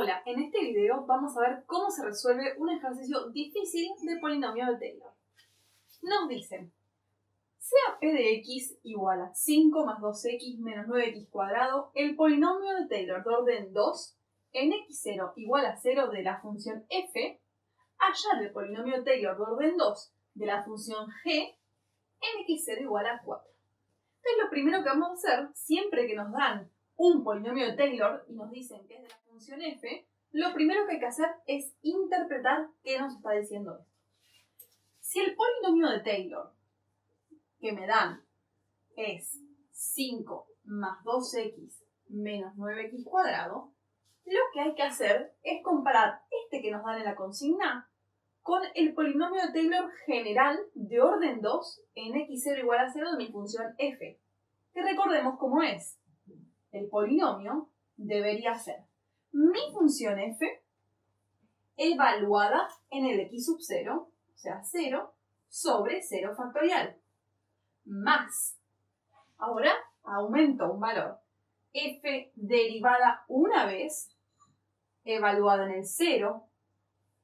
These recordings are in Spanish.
Hola, en este video vamos a ver cómo se resuelve un ejercicio difícil de polinomio de Taylor. Nos dicen, sea p de x igual a 5 más 2x menos 9x cuadrado el polinomio de Taylor de orden 2 en x0 igual a 0 de la función f, hallar el polinomio de Taylor de orden 2 de la función g en x0 igual a 4. Entonces lo primero que vamos a hacer, siempre que nos dan un polinomio de Taylor y nos dicen que es de la función f, lo primero que hay que hacer es interpretar qué nos está diciendo esto. Si el polinomio de Taylor que me dan es 5 más 2x menos 9x cuadrado, lo que hay que hacer es comparar este que nos dan en la consigna con el polinomio de Taylor general de orden 2 en x0 igual a 0 de mi función f, que recordemos cómo es. El polinomio debería ser mi función f evaluada en el x sub 0, o sea 0, sobre 0 factorial, más, ahora aumento un valor, f derivada una vez, evaluada en el 0,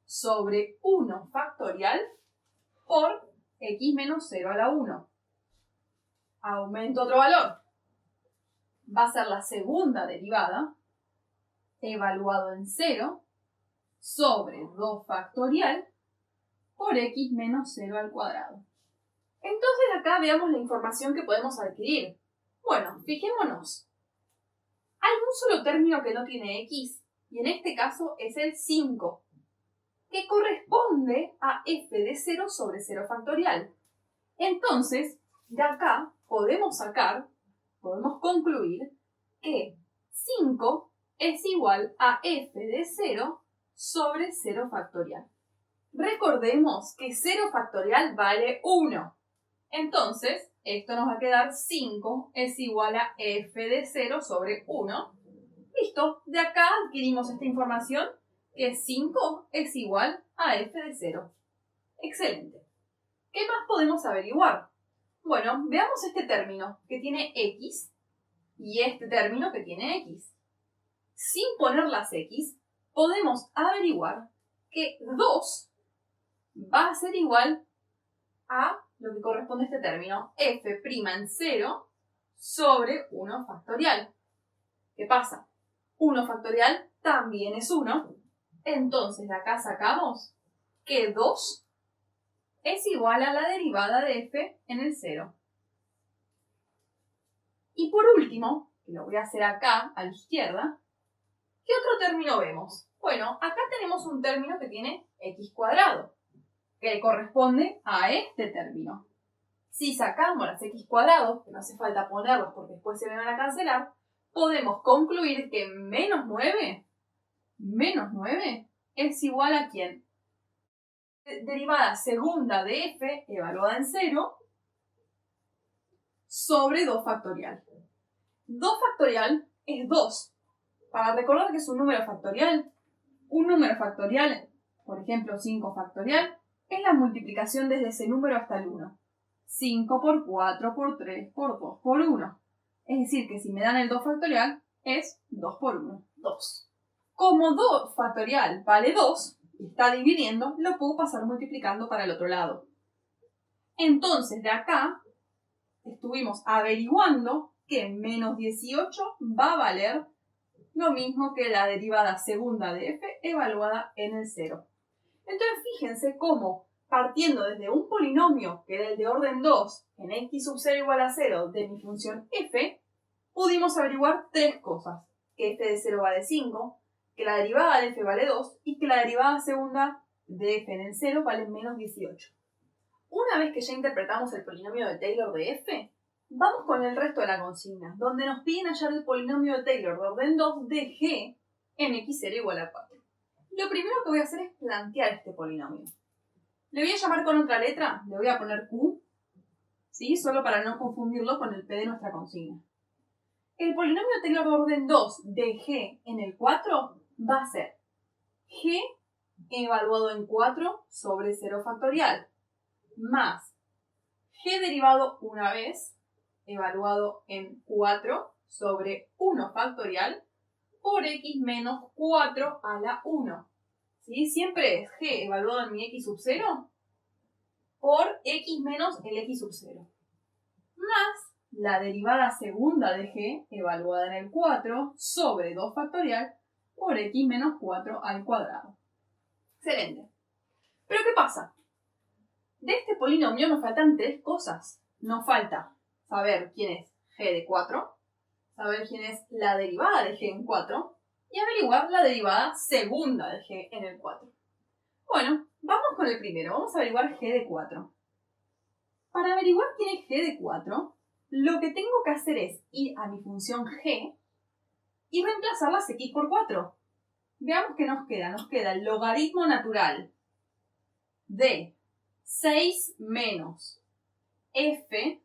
sobre 1 factorial, por x menos 0 a la 1. Aumento otro valor. Va a ser la segunda derivada, evaluado en 0, sobre 2 factorial, por x menos 0 al cuadrado. Entonces acá veamos la información que podemos adquirir. Bueno, fijémonos. Hay un solo término que no tiene x, y en este caso es el 5, que corresponde a f de 0 sobre 0 factorial. Entonces, de acá podemos concluir que 5 es igual a f de 0 sobre 0 factorial. Recordemos que 0 factorial vale 1. Entonces, esto nos va a quedar 5 es igual a f de 0 sobre 1. Listo, de acá adquirimos esta información que 5 es igual a f de 0. Excelente. ¿Qué más podemos averiguar? Bueno, veamos este término que tiene x y este término que tiene x. Sin poner las x, podemos averiguar que 2 va a ser igual a lo que corresponde a este término, f' en 0 sobre 1 factorial. ¿Qué pasa? 1 factorial también es 1. Entonces de acá sacamos que 2 es igual a la derivada de f en el 0. Y por último, que lo voy a hacer acá a la izquierda, ¿qué otro término vemos? Bueno, acá tenemos un término que tiene x cuadrado, que corresponde a este término. Si sacamos las x cuadrados, que no hace falta ponerlos porque después se me van a cancelar, podemos concluir que menos 9 es igual a ¿quién? Derivada segunda de f, evaluada en 0, sobre 2 factorial. 2 factorial es 2. Para recordar que es un número factorial, por ejemplo 5 factorial, es la multiplicación desde ese número hasta el 1. 5 por 4 por 3 por 2 por 1. Es decir, que si me dan el 2 factorial, es 2 por 1, 2. Como 2 factorial vale 2, y está dividiendo, lo puedo pasar multiplicando para el otro lado. Entonces, de acá, estuvimos averiguando que menos 18 va a valer lo mismo que la derivada segunda de f evaluada en el 0. Entonces, fíjense cómo, partiendo desde un polinomio que era el de orden 2 en x sub 0 igual a 0 de mi función f, pudimos averiguar tres cosas. Que f de 0 vale 5, que la derivada de f vale 2 y que la derivada segunda de f en el 0 vale menos 18. Una vez que ya interpretamos el polinomio de Taylor de f, vamos con el resto de la consigna, donde nos piden hallar el polinomio de Taylor de orden 2 de g en x0 igual a 4. Lo primero que voy a hacer es plantear este polinomio. Le voy a llamar con otra letra, le voy a poner q, ¿sí? Solo para no confundirlo con el p de nuestra consigna. El polinomio de Taylor de orden 2 de g en el 4 va a ser g evaluado en 4 sobre 0 factorial, más g derivado una vez, evaluado en 4 sobre 1 factorial, por x menos 4 a la 1. ¿Sí? Siempre es g evaluado en mi x sub 0 por x menos el x sub 0. Más la derivada segunda de g evaluada en el 4 sobre 2 factorial por x menos 4 al cuadrado. Excelente. ¿Pero qué pasa? De este polinomio nos faltan 3 cosas. Nos falta saber quién es g de 4, saber quién es la derivada de g en 4 y averiguar la derivada segunda de g en el 4. Bueno, vamos con el primero. Vamos a averiguar g de 4. Para averiguar quién es g de 4, lo que tengo que hacer es ir a mi función g y reemplazar las x por 4. Veamos qué nos queda. Nos queda el logaritmo natural de 6 menos f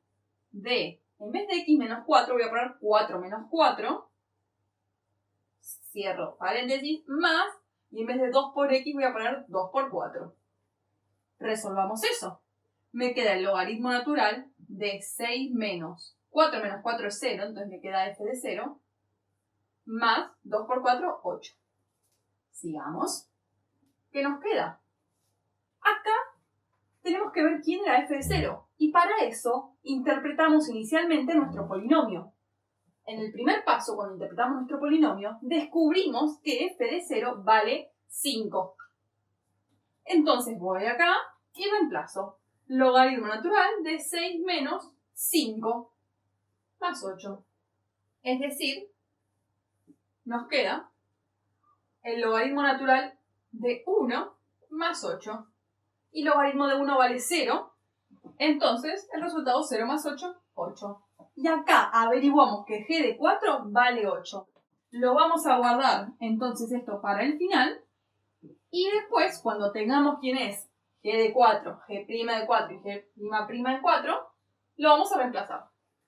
de, en vez de x menos 4, voy a poner 4 menos 4, cierro paréntesis, más, y en vez de 2 por x voy a poner 2 por 4. Resolvamos eso. Me queda el logaritmo natural de 6 menos 4 menos 4 es 0, entonces me queda f de 0, más 2 por 4, 8. Sigamos. ¿Qué nos queda? Acá tenemos que ver quién era f de 0. Y para eso interpretamos inicialmente nuestro polinomio. En el primer paso, cuando interpretamos nuestro polinomio, descubrimos que f de 0 vale 5. Entonces voy acá y reemplazo. Logaritmo natural de 6 menos 5 más 8. Es decir, nos queda el logaritmo natural de 1 más 8. Y logaritmo de 1 vale 0. Entonces, el resultado 0 más 8, 8. Y acá averiguamos que g de 4 vale 8. Lo vamos a guardar entonces esto para el final. Y después, cuando tengamos quién es g de 4, g' de 4 y g' de 4, lo vamos a reemplazar.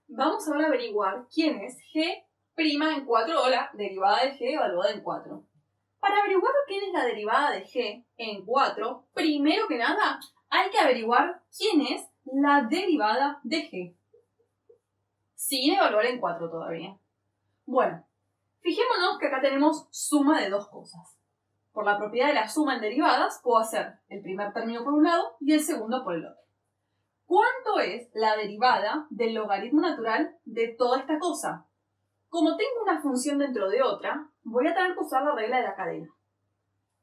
Vamos ahora a averiguar quién es g' en 4 o la derivada de g evaluada en 4. Para averiguar quién es la derivada de g en 4, primero que nada, hay que averiguar quién es la derivada de g. Sin evaluar en 4 todavía. Bueno, fijémonos que acá tenemos suma de dos cosas. Por la propiedad de la suma en derivadas, puedo hacer el primer término por un lado y el segundo por el otro. ¿Cuánto es la derivada del logaritmo natural de toda esta cosa? Como tengo una función dentro de otra, voy a tener que usar la regla de la cadena.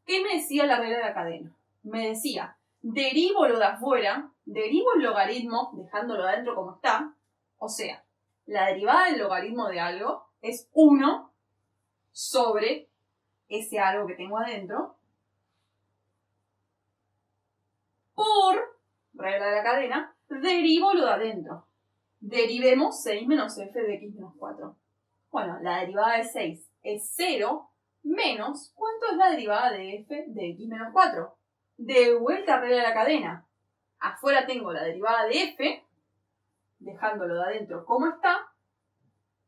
¿Qué me decía la regla de la cadena? Me decía, derivo lo de afuera, derivo el logaritmo dejándolo adentro como está, o sea, la derivada del logaritmo de algo es 1 sobre ese algo que tengo adentro por regla de la cadena, derivo lo de adentro. Derivemos 6 menos f de x menos 4. Bueno, la derivada de 6 es 0 menos, ¿cuánto es la derivada de f de x menos 4? De vuelta a regla de la cadena. Afuera tengo la derivada de f, dejándolo de adentro como está,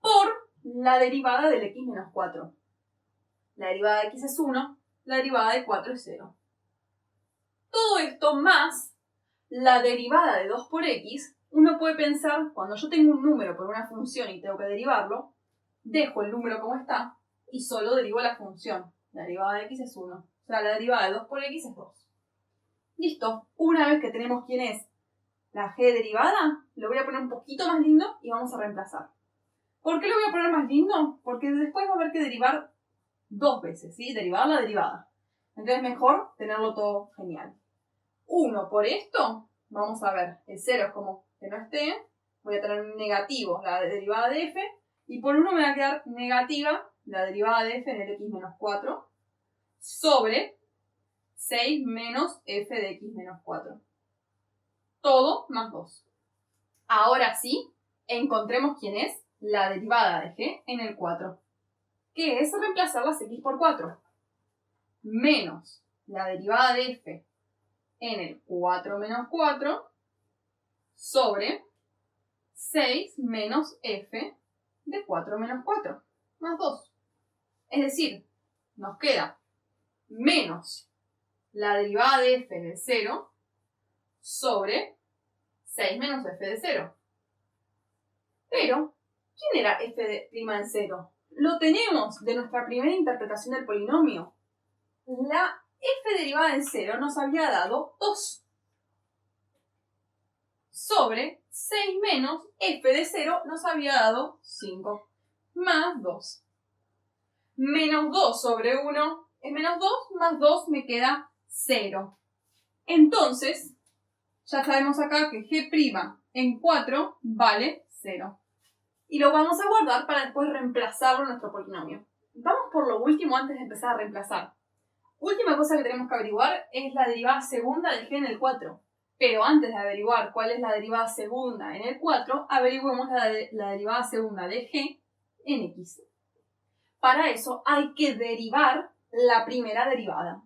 por la derivada del x menos 4. La derivada de x es 1, la derivada de 4 es 0. Todo esto más la derivada de 2 por x, uno puede pensar, cuando yo tengo un número por una función y tengo que derivarlo, dejo el número como está y solo derivo la función. La derivada de x es 1. O sea, la derivada de 2 por x es 2. Listo. Una vez que tenemos quién es la g derivada, lo voy a poner un poquito más lindo y vamos a reemplazar. ¿Por qué lo voy a poner más lindo? Porque después va a haber que derivar 2 veces, ¿sí? Derivar la derivada. Entonces mejor tenerlo todo genial. 1 por esto, vamos a ver, el 0 es como que no esté, voy a tener negativo la derivada de f, y por 1 me va a quedar negativa la derivada de f en el x menos 4 sobre 6 menos f de x menos 4. Todo más 2. Ahora sí, encontremos quién es la derivada de g en el 4, que es reemplazar las x por 4, menos la derivada de f en el 4 menos 4 sobre 6 menos f de 4 menos 4, más 2. Es decir, nos queda menos la derivada de f en el 0 sobre 6 menos f de 0. Pero, ¿quién era f' en 0? lo tenemos de nuestra primera interpretación del polinomio. La f derivada en 0 nos había dado 2 sobre 6 menos f de 0 nos había dado 5 más 2. Menos 2 sobre 1 es menos 2, más 2 me queda 0. Entonces, ya sabemos acá que g' en 4 vale 0. Y lo vamos a guardar para después reemplazarlo en nuestro polinomio. Vamos por lo último antes de empezar a reemplazar. Última cosa que tenemos que averiguar es la derivada segunda de g en el 4. Pero antes de averiguar cuál es la derivada segunda en el 4, averiguemos la derivada segunda de g en x. Para eso hay que derivar la primera derivada.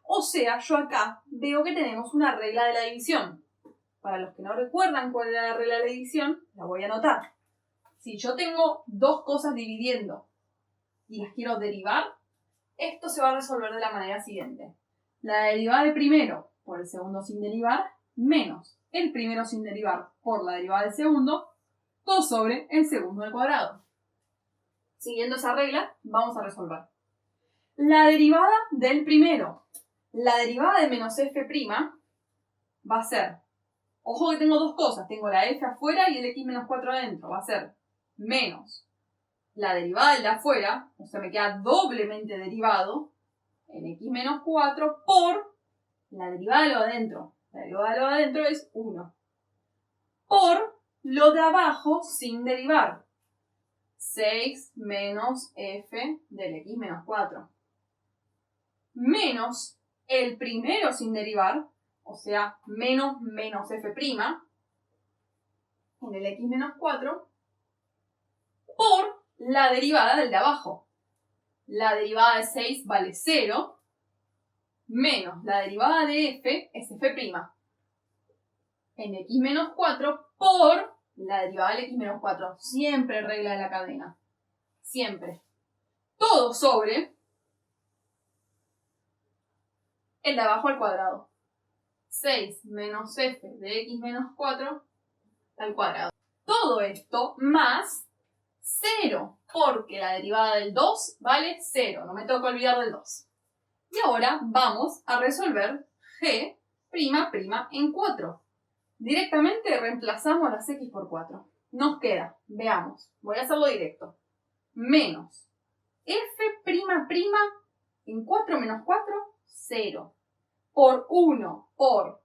O sea, yo acá veo que tenemos una regla de la división. Para los que no recuerdan cuál era la regla de la división, la voy a anotar. Si yo tengo dos cosas dividiendo y las quiero derivar, esto se va a resolver de la manera siguiente. La derivada del primero por el segundo sin derivar, menos el primero sin derivar por la derivada del segundo, todo sobre el segundo al cuadrado. Siguiendo esa regla, vamos a resolver. La derivada del primero. La derivada de menos f' va a ser, ojo que tengo dos cosas, tengo la f afuera y el x menos 4 adentro, va a ser menos la derivada del de afuera, o sea, me queda doblemente derivado, en x menos 4 por la derivada de lo de adentro. La derivada de lo de adentro es 1. Por lo de abajo sin derivar. 6 menos f del x menos 4. Menos el primero sin derivar, o sea, menos f' en el x menos 4, por la derivada del de abajo. La derivada de 6 vale 0, menos la derivada de f es f' en x menos 4 por la derivada del x menos 4. Siempre regla de la cadena. Siempre. Todo sobre el de abajo al cuadrado. 6 menos f de x menos 4 al cuadrado. Todo esto más 0, porque la derivada del 2 vale 0. No me tengo que olvidar del 2. Y ahora vamos a resolver g' en 4. Directamente reemplazamos las x por 4. Nos queda, veamos, voy a hacerlo directo, menos f' en 4 menos 4, 0. Por 1 por,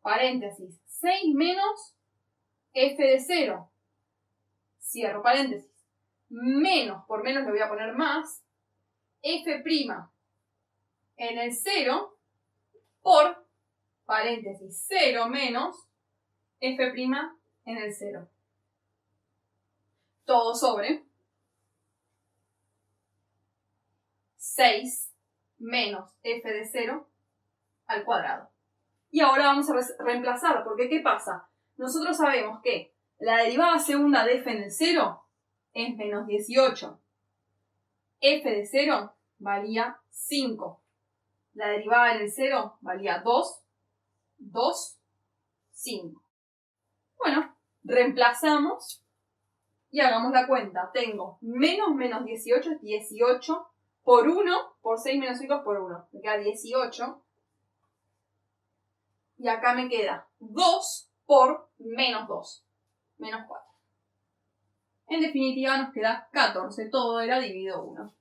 paréntesis, 6 menos f de 0. Cierro paréntesis. Menos, por menos le voy a poner más, f' en el 0 por, paréntesis, 0 menos f' en el 0. Todo sobre 6 menos f de 0 al cuadrado. Y ahora vamos a reemplazar, porque ¿qué pasa? Nosotros sabemos que la derivada segunda de f en el 0 es menos 18. F de 0 valía 5. La derivada en el 0 valía 2, 2, 5. Bueno, reemplazamos y hagamos la cuenta. Tengo menos 18 es 18 por 1, por 6 menos 5 es por 1. Me queda 18. Y acá me queda 2 por menos 2, menos 4. En definitiva nos queda 14, todo era dividido 1.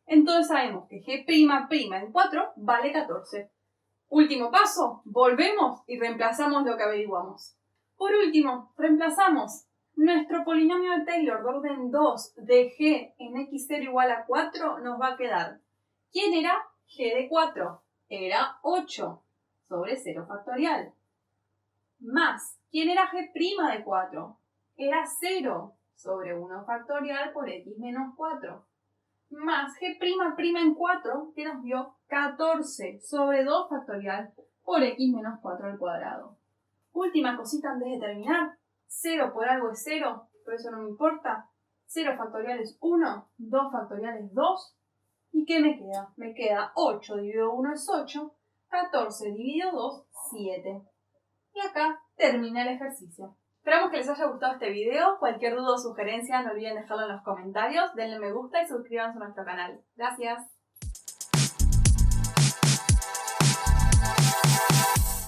Entonces sabemos que g' en 4 vale 14. Último paso, volvemos y reemplazamos lo que averiguamos. Por último, reemplazamos nuestro polinomio de Taylor de orden 2 de g en x0 igual a 4 nos va a quedar. ¿Quién era g de 4? Era 8 sobre 0 factorial. Más, ¿quién era g' de 4? Era 0 sobre 1 factorial por x menos 4. Más g' en 4, que nos dio 14 sobre 2 factorial por x menos 4 al cuadrado. Última cosita antes de terminar. 0 por algo es 0, por eso no me importa. 0 factorial es 1, 2 factorial es 2. ¿Y qué me queda? Me queda 8 dividido 1 es 8, 14 dividido 2, 7. Y acá termina el ejercicio. Esperamos que les haya gustado este video. Cualquier duda o sugerencia no olviden dejarlo en los comentarios, denle me gusta y suscríbanse a nuestro canal. Gracias.